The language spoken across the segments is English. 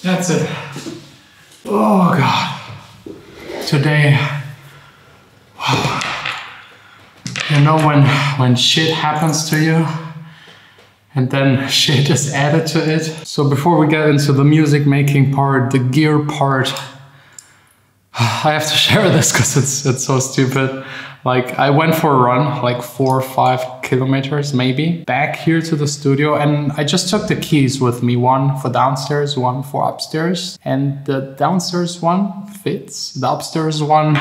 That's it. Oh God. Today, you know when shit happens to you and then shit is added to it. So before we get into the music making part, the gear part, I have to share this because it's so stupid. Like, I went for a run, like 4 or 5 kilometers maybe, back here to the studio, and I just took the keys with me, one for downstairs, one for upstairs, and the downstairs one fits, the upstairs one,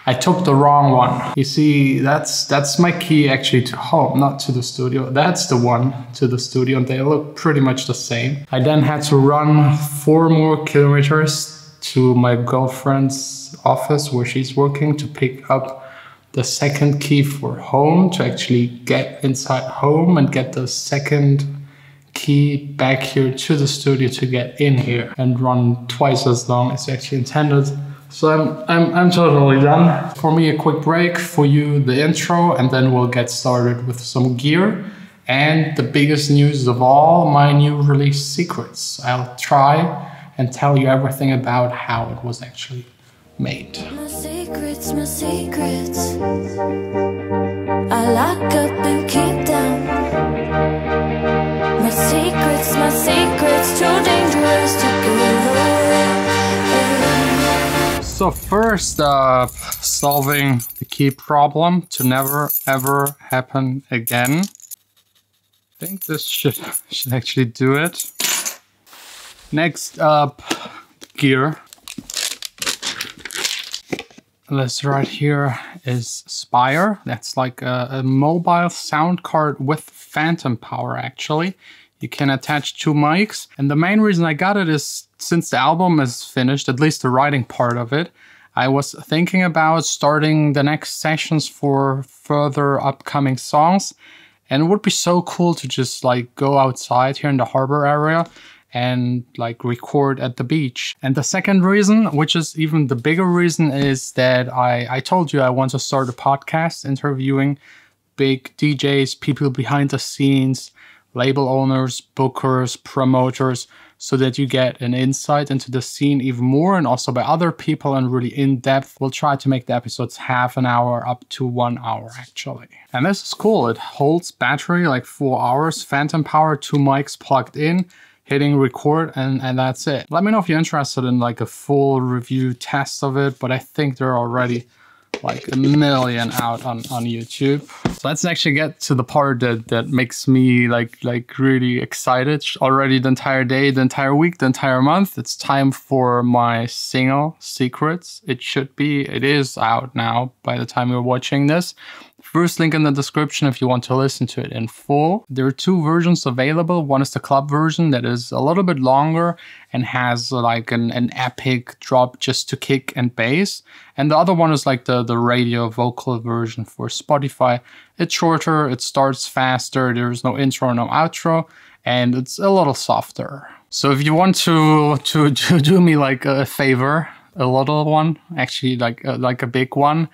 I took the wrong one. You see, that's my key actually to home, not to the studio. That's the one to the studio, and they look pretty much the same. I then had to run 4 more kilometers to my girlfriend's office where she's working to pick up the second key for home, to actually get inside home and get the second key back here to the studio to get in here, and run twice as long as actually intended. So I'm totally done. For me, a quick break, for you the intro, and then we'll get started with some gear and the biggest news of all, my new release secrets. I'll try and tell you everything about how it was actually made. My secrets, I lock up and keep them. My secrets, too dangerous to give away. So first up, solving the key problem to never ever happen again. I think this should actually do it. Next up, gear. This right here is Spire. That's like a mobile sound card with phantom power, actually. You can attach 2 mics. And the main reason I got it is since the album is finished, at least the writing part of it, I was thinking about starting the next sessions for further upcoming songs. And it would be so cool to just like go outside here in the harbor area and like record at the beach. And the second reason, which is even the bigger reason, is that I told you I want to start a podcast interviewing big DJs, people behind the scenes, label owners, bookers, promoters, so that you get an insight into the scene even more, and also by other people and really in depth. We'll try to make the episodes half an hour up to 1 hour actually. And this is cool. It holds battery like 4 hours, phantom power, 2 mics plugged in, hitting record, and that's it. Let me know if you're interested in like a full review test of it, but I think there are already like 1 million out on YouTube. So let's actually get to the part that makes me like really excited. Already the entire day, the entire week, the entire month. It's time for my single, Secrets. It is out now by the time you're watching this. First link in the description if you want to listen to it in full. There are 2 versions available. One is the club version that is a little bit longer and has like an epic drop just to kick and bass. And the other one is like the radio vocal version for Spotify. It's shorter, it starts faster, there's no intro, no outro, and it's a little softer. So if you want to do me like a favor, a little one, actually like a big one,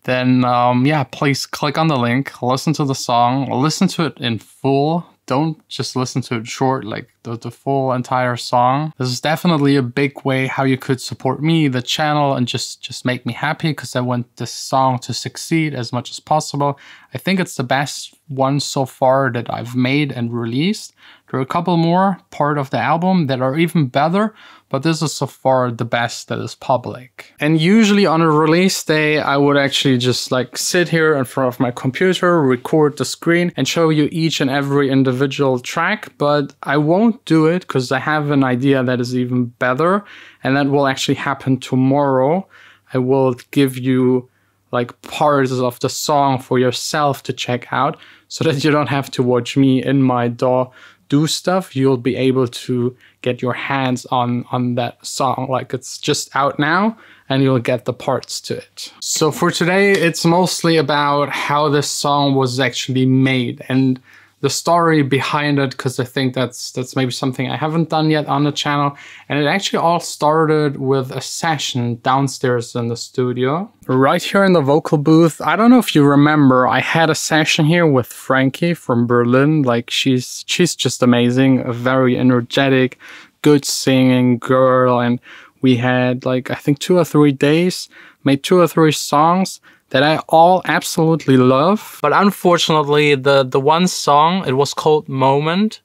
then yeah, please click on the link, listen to the song, listen to it in full. Don't just listen to it short, like the full entire song. This is definitely a big way how you could support me, the channel, and just make me happy, because I want this song to succeed as much as possible. I think it's the best one so far that I've made and released. There are a couple more part of the album that are even better, but this is so far the best that is public. And usually on a release day, I would actually just like sit here in front of my computer, record the screen, and show you each and every individual track, but I won't do it because I have an idea that is even better, and that will actually happen tomorrow. I will give you like parts of the song for yourself to check out, so that you don't have to watch me in my DAW do stuff. You'll be able to get your hands on that song, like it's just out now, and you'll get the parts to it. So for today, it's mostly about how this song was actually made and the story behind it, because I think that's maybe something I haven't done yet on the channel. And it actually all started with a session downstairs in the studio, right here in the vocal booth. I don't know if you remember, I had a session here with Frankie from Berlin. Like she's just amazing, a very energetic, good singing girl, and we had like, I think 2 or 3 days, made 2 or 3 songs that I all absolutely love. But unfortunately, the one song, it was called Moment.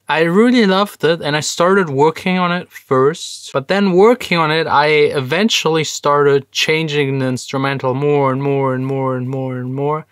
I really loved it and I started working on it first. But then working on it, I eventually started changing the instrumental more and more and more and more and more,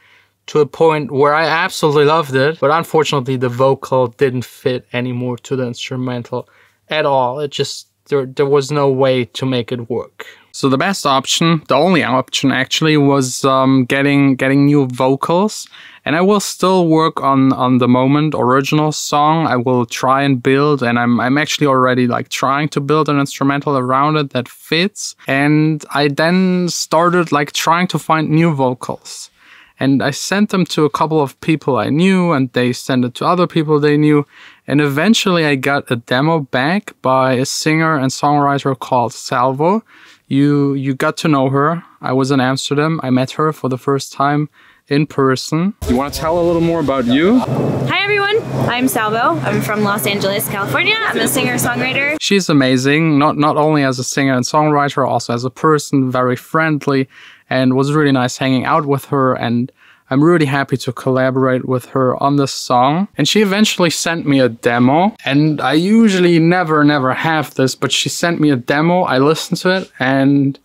to a point where I absolutely loved it. But unfortunately, the vocal didn't fit anymore to the instrumental at all. It just, there was no way to make it work. So the best option, the only option actually, was getting new vocals. And I will still work on the Moment original song. I will try and build, and I'm actually already like trying to build an instrumental around it that fits. And I then started like trying to find new vocals. And I sent them to a couple of people I knew, and they sent it to other people they knew. And eventually I got a demo back by a singer and songwriter called Salvo. You got to know her. I was in Amsterdam. I met her for the first time in person. You want to tell a little more about you? Hi everyone, I'm Salvo. I'm from Los Angeles, California. I'm a singer-songwriter. She's amazing, not only as a singer and songwriter, also as a person, very friendly, and was really nice hanging out with her, and I'm really happy to collaborate with her on this song. And she eventually sent me a demo, and I usually never have this, but she sent me a demo, I listened to it, and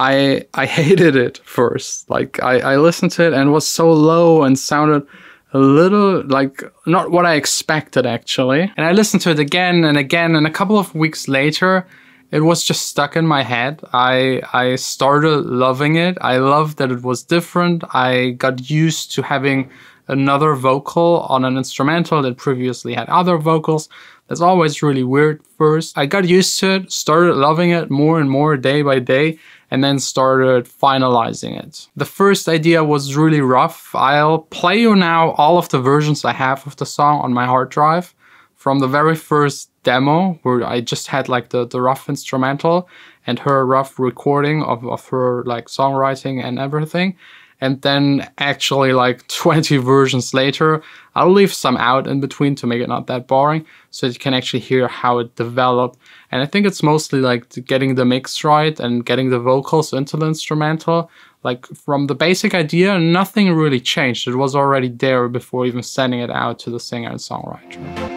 I hated it first. Like, I listened to it and it was so low and sounded a little like not what I expected actually. And I listened to it again and again, and a couple of weeks later, it was just stuck in my head. I started loving it. I loved that it was different. I got used to having another vocal on an instrumental that previously had other vocals. That's always really weird first. I got used to it, started loving it more and more day by day, and then started finalizing it. The first idea was really rough. I'll play you now all of the versions I have of the song on my hard drive from the very first demo, where I just had like the rough instrumental and her rough recording of her like songwriting and everything. And then actually like 20 versions later, I'll leave some out in between to make it not that boring, so you can actually hear how it developed. And I think it's mostly like getting the mix right and getting the vocals into the instrumental. Like from the basic idea, nothing really changed. It was already there before even sending it out to the singer and songwriter.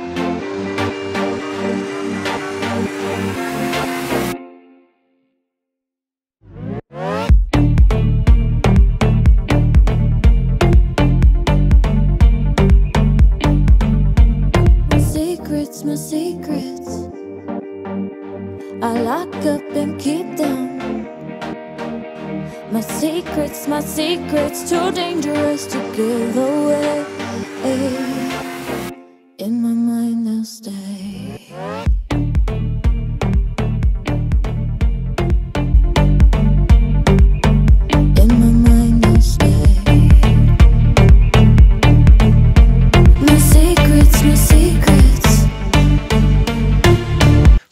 My secrets, I lock up and keep them. My secrets, too dangerous to give away. In my mind they'll stay. In my mind they'll stay. My secrets.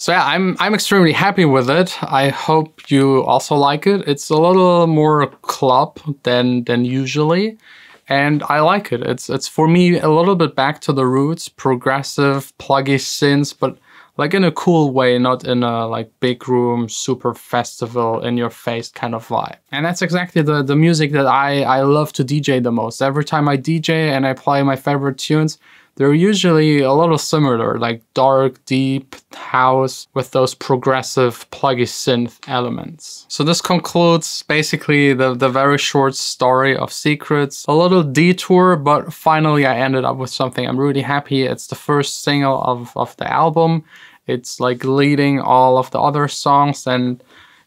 So yeah, I'm extremely happy with it. I hope you also like it. It's a little more club than usually, and I like it. It's for me a little bit back to the roots, progressive, pluggy synths, but like in a cool way, not in a like big room, super festival, in your face kind of vibe. And that's exactly the music that I love to DJ the most. Every time I DJ and I play my favorite tunes, they're usually a little similar, like dark, deep house with those progressive pluggy synth elements. So this concludes basically the very short story of Secrets. A little detour, but finally I ended up with something I'm really happy. It's the first single of the album. It's like leading all of the other songs, and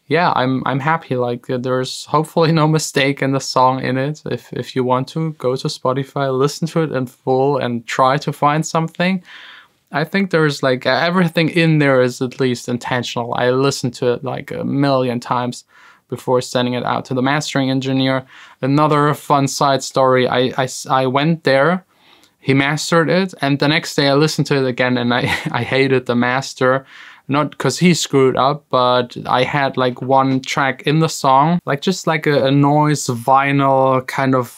yeah, I'm happy. Like there's hopefully no mistake in the song in it. If you want to, go to Spotify, listen to it in full and try to find something. I think there's like everything in there is at least intentional. I listened to it like a million times before sending it out to the mastering engineer. Another fun side story, I went there, he mastered it, and the next day I listened to it again and I hated the master. Not because he screwed up, but I had like one track in the song, like just like a noise vinyl kind of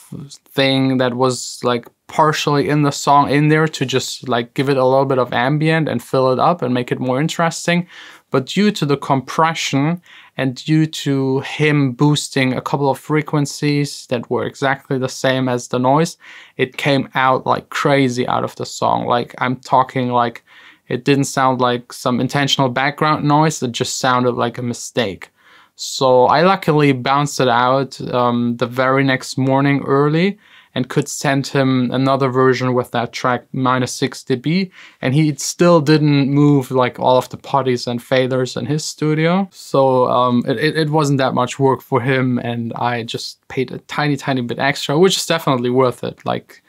thing that was like partially in the song in there to just like give it a little bit of ambient and fill it up and make it more interesting. But due to the compression and due to him boosting a couple of frequencies that were exactly the same as the noise, it came out like crazy out of the song. Like I'm talking like it didn't sound like some intentional background noise, it just sounded like a mistake. So I luckily bounced it out the very next morning early and could send him another version with that track -6 dB, and he still didn't move like all of the potties and faders in his studio. So it wasn't that much work for him, and I just paid a tiny bit extra, which is definitely worth it. Like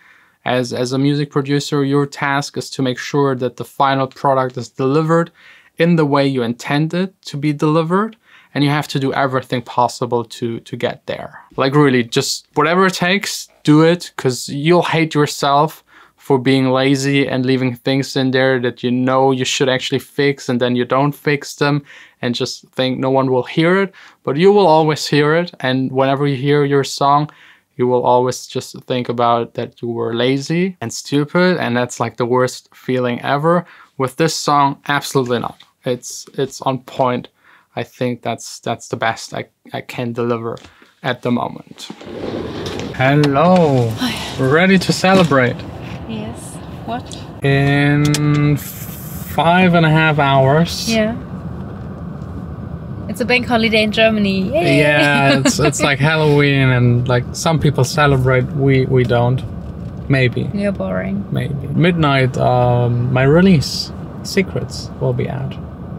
as a music producer, your task is to make sure that the final product is delivered in the way you intend it to be delivered. And you have to do everything possible to get there. Like really, just whatever it takes, do it, because you'll hate yourself for being lazy and leaving things in there that you know you should actually fix, and then you don't fix them and just think no one will hear it. But you will always hear it, and whenever you hear your song, you will always just think about that you were lazy and stupid, and that's like the worst feeling ever. With this song, absolutely not. It's on point. I think that's the best I can deliver at the moment. Hello. Ready to celebrate? Yes. What? In 5.5 hours. Yeah. It's a bank holiday in Germany. Yay! Yeah, it's like Halloween, and like some people celebrate, we don't. Maybe. You're boring. Maybe. Midnight, my release, Secrets, will be out.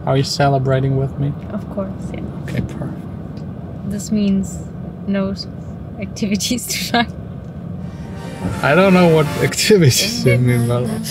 Are you celebrating with me? Of course, yeah. Okay, perfect. This means no activities tonight. I don't know what activities you mean by that.